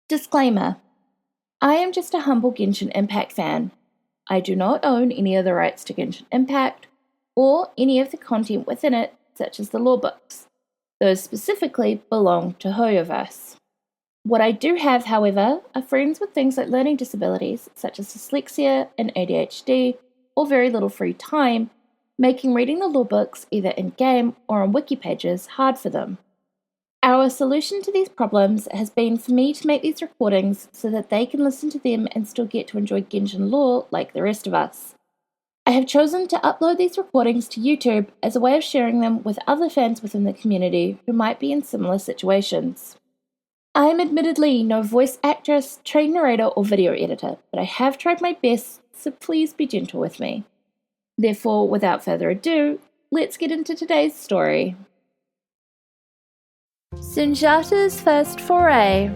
Disclaimer: I am just a humble Genshin Impact fan. I do not own any of the rights to Genshin Impact, or any of the content within it, such as the lore books. Those specifically belong to Hoyoverse. What I do have, however, are friends with things like learning disabilities, such as dyslexia and ADHD, or very little free time, making reading the lore books either in-game or on wiki pages hard for them. Our solution to these problems has been for me to make these recordings so that they can listen to them and still get to enjoy Genshin lore like the rest of us. I have chosen to upload these recordings to YouTube as a way of sharing them with other fans within the community who might be in similar situations. I am admittedly no voice actress, trained narrator, or video editor, but I have tried my best, so please be gentle with me. Therefore, without further ado, let's get into today's story. Sundjatta's first foray.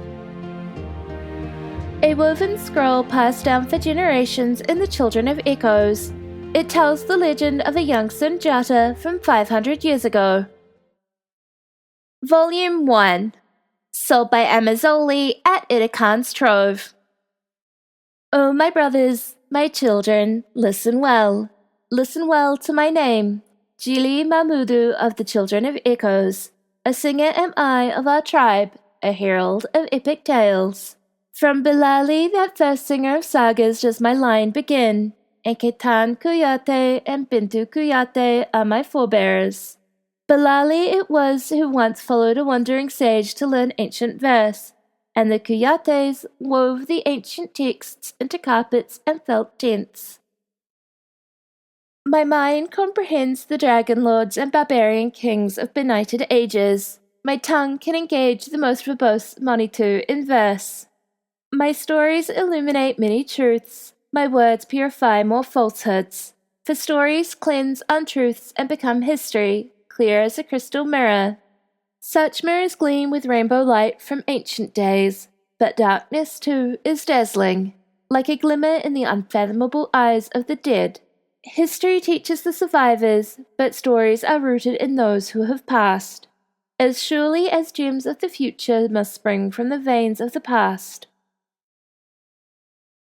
A woven scroll passed down for generations in the Children of Echoes. It tells the legend of a young Sundjatta from 500 years ago. Volume 1. Sold by Amazoli at Itacan's Trove. Oh, my brothers, my children, listen well. Listen well to my name, Jili Mamudu of the Children of Echoes. A singer am I of our tribe, a herald of epic tales. From Bilali, that first singer of sagas, does my line begin, and Ketan Kuyate and Bintu Kuyate are my forebears. Bilali it was who once followed a wandering sage to learn ancient verse, and the Kuyates wove the ancient texts into carpets and felt tents. My mind comprehends the dragon lords and barbarian kings of benighted ages. My tongue can engage the most verbose Monitu in verse. My stories illuminate many truths. My words purify more falsehoods. For stories cleanse untruths and become history, clear as a crystal mirror. Such mirrors gleam with rainbow light from ancient days, but darkness too is dazzling, like a glimmer in the unfathomable eyes of the dead. History teaches the survivors, but stories are rooted in those who have passed, as surely as gems of the future must spring from the veins of the past.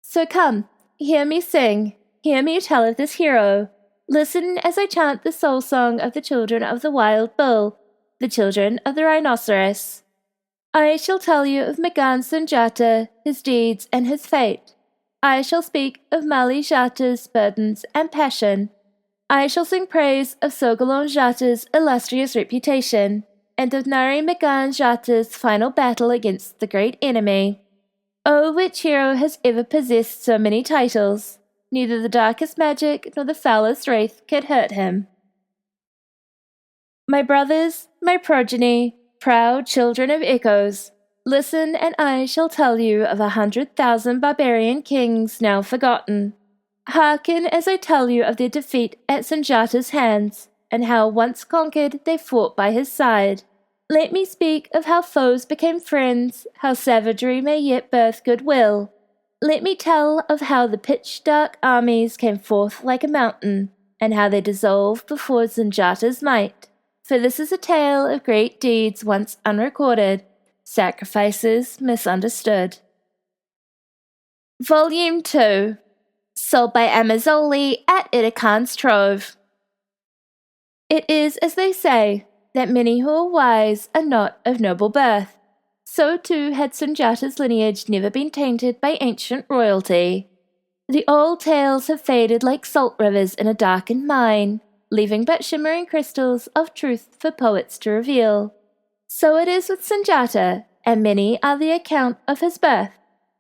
So come, hear me sing, hear me tell of this hero. Listen as I chant the soul song of the children of the wild bull, the children of the rhinoceros. I shall tell you of Magan Sundjatta, his deeds and his fate. I shall speak of Mali Jatta's burdens and passion. I shall sing praise of Sogalon Jatta's illustrious reputation, and of Nari Magan Jatta's final battle against the great enemy. Oh, which hero has ever possessed so many titles? Neither the darkest magic nor the foulest wraith could hurt him. My brothers, my progeny, proud children of echoes, listen, and I shall tell you of 100,000 barbarian kings now forgotten. Hearken as I tell you of their defeat at Sundjatta's hands, and how once conquered they fought by his side. Let me speak of how foes became friends, how savagery may yet birth goodwill. Let me tell of how the pitch-dark armies came forth like a mountain, and how they dissolved before Sundjatta's might. For this is a tale of great deeds once unrecorded, sacrifices misunderstood. Volume 2. Sold by Amazoli at Itacan's Trove. It is as they say, that many who are wise are not of noble birth. So too had Sundjatta's lineage never been tainted by ancient royalty. The old tales have faded like salt rivers in a darkened mine, leaving but shimmering crystals of truth for poets to reveal. So it is with Sundjatta, and many are the account of his birth.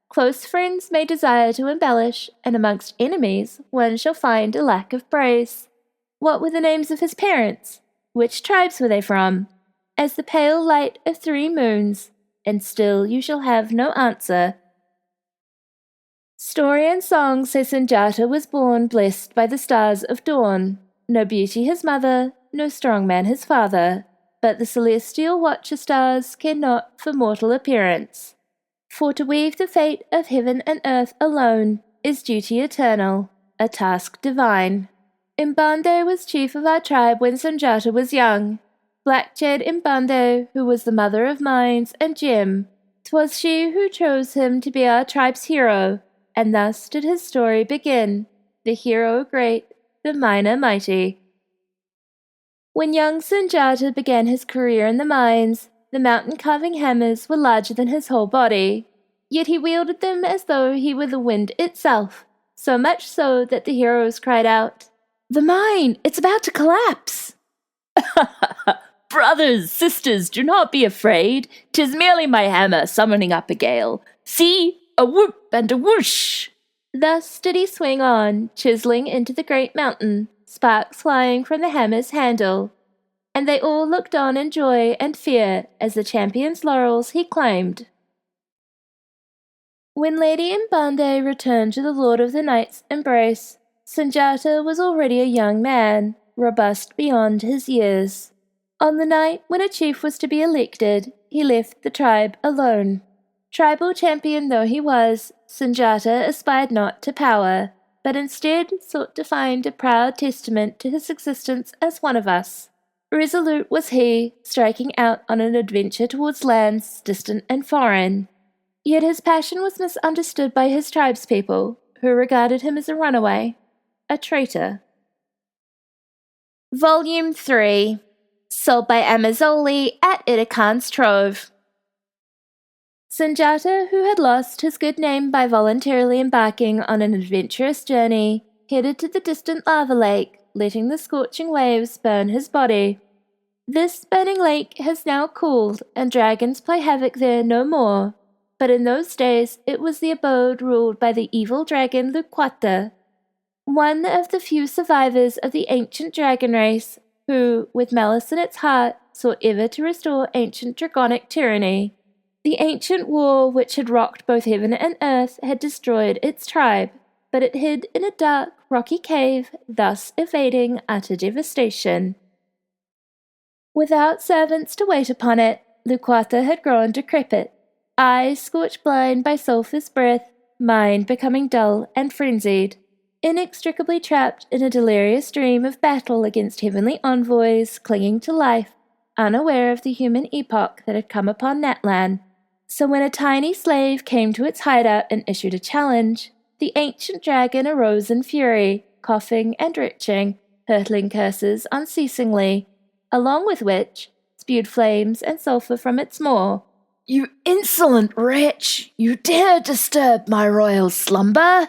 Close friends may desire to embellish, and amongst enemies one shall find a lack of praise. What were the names of his parents? Which tribes were they from? As the pale light of 3 moons, and still you shall have no answer. Story and song say Sundjatta was born blessed by the stars of dawn. No beauty his mother, no strong man his father, but the celestial watcher stars care not for mortal appearance. For to weave the fate of heaven and earth alone is duty eternal, a task divine. Mbande was chief of our tribe when Sundjatta was young. Black Jed Mbande, who was the mother of Mines and Gem, 'Twas she who chose him to be our tribe's hero, and thus did his story begin, the hero great, the miner mighty. When young Sundjatta began his career in the mines, the mountain-carving hammers were larger than his whole body, yet he wielded them as though he were the wind itself, so much so that the heroes cried out, "The mine! It's about to collapse!" "Brothers, sisters, do not be afraid. 'Tis merely my hammer summoning up a gale. See, a whoop and a whoosh!" Thus did he swing on, chiseling into the great mountain, sparks flying from the hammer's handle, and they all looked on in joy and fear as the champion's laurels he claimed. When Lady Mbande returned to the Lord of the Knight's embrace, Sundjatta was already a young man, robust beyond his years. On the night when a chief was to be elected, he left the tribe alone. Tribal champion though he was, Sundjatta aspired not to power, but instead sought to find a proud testament to his existence as one of us. Resolute was he, striking out on an adventure towards lands distant and foreign. Yet his passion was misunderstood by his tribespeople, who regarded him as a runaway, a traitor. Volume 3. Sold by Amazoli at Itacan's Trove. Sundjatta, who had lost his good name by voluntarily embarking on an adventurous journey, headed to the distant lava lake, letting the scorching waves burn his body. This burning lake has now cooled, and dragons play havoc there no more, but in those days it was the abode ruled by the evil dragon Luquata, one of the few survivors of the ancient dragon race, who, with malice in its heart, sought ever to restore ancient draconic tyranny. The ancient war which had rocked both heaven and earth had destroyed its tribe, but it hid in a dark, rocky cave, thus evading utter devastation. Without servants to wait upon it, Luquata had grown decrepit, eyes scorched blind by sulphurous breath, mind becoming dull and frenzied, inextricably trapped in a delirious dream of battle against heavenly envoys clinging to life, unaware of the human epoch that had come upon Natlan. So when a tiny slave came to its hideout and issued a challenge, the ancient dragon arose in fury, coughing and retching, hurtling curses unceasingly, along with which spewed flames and sulphur from its maw. "You insolent wretch! You dare disturb my royal slumber!"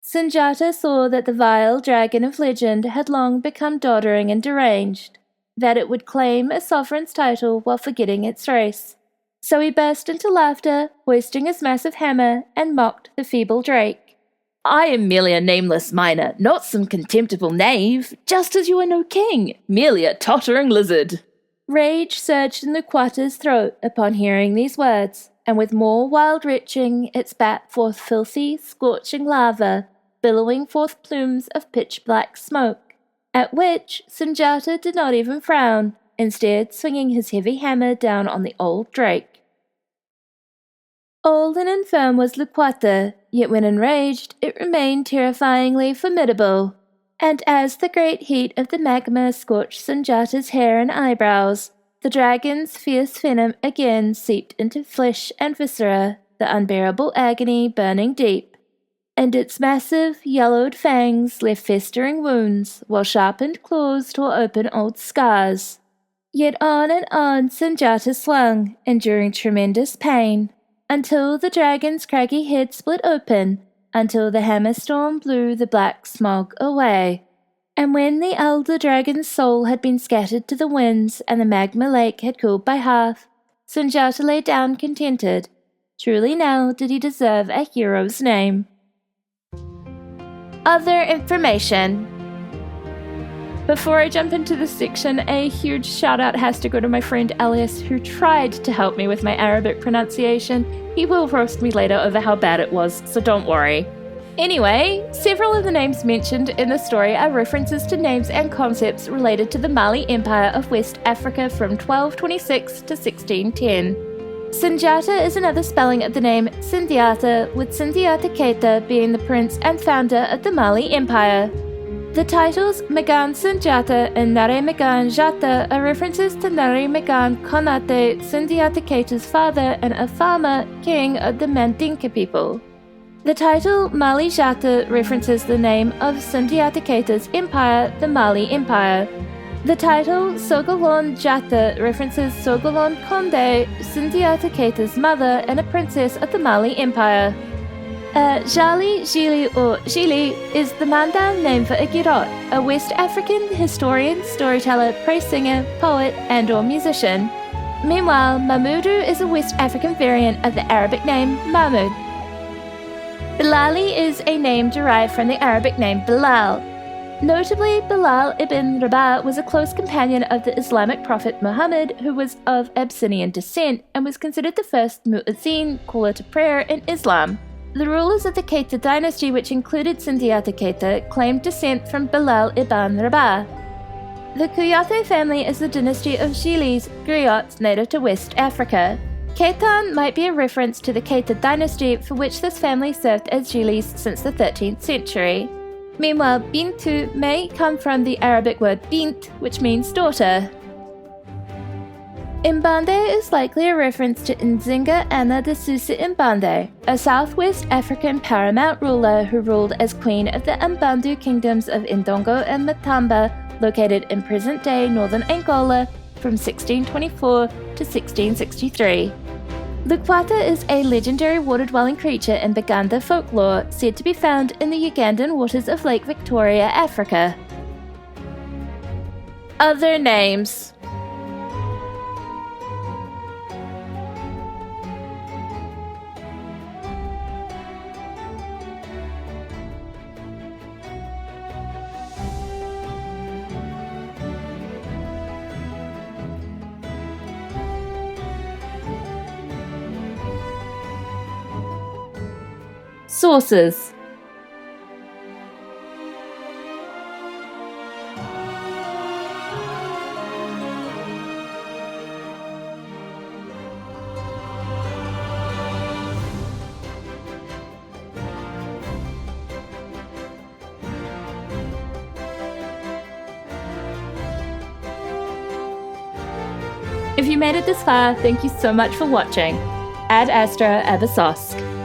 Sundjatta saw that the vile dragon of legend had long become doddering and deranged, that it would claim a sovereign's title while forgetting its race. So he burst into laughter, hoisting his massive hammer, and mocked the feeble drake. "I am merely a nameless miner, not some contemptible knave, just as you are no king, merely a tottering lizard." Rage surged in Luquata's throat upon hearing these words, and with more wild retching it spat forth filthy, scorching lava, billowing forth plumes of pitch-black smoke, at which Sundjatta did not even frown, instead swinging his heavy hammer down on the old drake. Old and infirm was Luquata, yet when enraged it remained terrifyingly formidable, and as the great heat of the magma scorched Sundjatta's hair and eyebrows, the dragon's fierce venom again seeped into flesh and viscera, the unbearable agony burning deep, and its massive, yellowed fangs left festering wounds, while sharpened claws tore open old scars. Yet on and on Sundjatta swung, enduring tremendous pain, until the dragon's craggy head split open, until the hammer storm blew the black smog away. And when the elder dragon's soul had been scattered to the winds and the magma lake had cooled by half, Sundjatta lay down contented. Truly now did he deserve a hero's name. Other information. Before I jump into this section, a huge shout out has to go to my friend Elias, who tried to help me with my Arabic pronunciation. He will roast me later over how bad it was, so don't worry. Anyway, several of the names mentioned in the story are references to names and concepts related to the Mali Empire of West Africa from 1226 to 1610. Sundjatta is another spelling of the name Sundjatta, with Sundjatta Keita being the prince and founder of the Mali Empire. The titles Megan Sundjatta and Nare Megan Jatta are references to Nare Megan Konate, Sundjatta Keita's father and a farmer, king of the Mandinka people. The title Mali Jatta references the name of Sundjatta Keita's empire, the Mali Empire. The title Sogolon Jatta references Sogolon Konde, Sundjatta Keita's mother and a princess of the Mali Empire. Jali, Gili or Gili is the Mandan name for a Girot, a West African historian, storyteller, praise singer, poet and or musician. Meanwhile, Mahmudu is a West African variant of the Arabic name Mahmud. Bilali is a name derived from the Arabic name Bilal. Notably, Bilal ibn Rabah was a close companion of the Islamic prophet Muhammad, who was of Abyssinian descent and was considered the first mu'azzin, caller to prayer, in Islam. The rulers of the Keita dynasty, which included Sundjatta Keita, claimed descent from Bilal ibn Rabah. The Kuyate family is the dynasty of Gilis, griots native to West Africa. Keitan might be a reference to the Keita dynasty, for which this family served as Gilis since the 13th century. Meanwhile, Bintu may come from the Arabic word bint, which means daughter. Mbande is likely a reference to Nzinga Anna de Susa Mbande, a southwest African paramount ruler who ruled as queen of the Mbandu kingdoms of Ndongo and Matamba, located in present-day northern Angola, from 1624 to 1663. Lukwata is a legendary water-dwelling creature in Baganda folklore, said to be found in the Ugandan waters of Lake Victoria, Africa. Other names. Sources. If you made it this far, thank you so much for watching. Ad Astra Abysosk.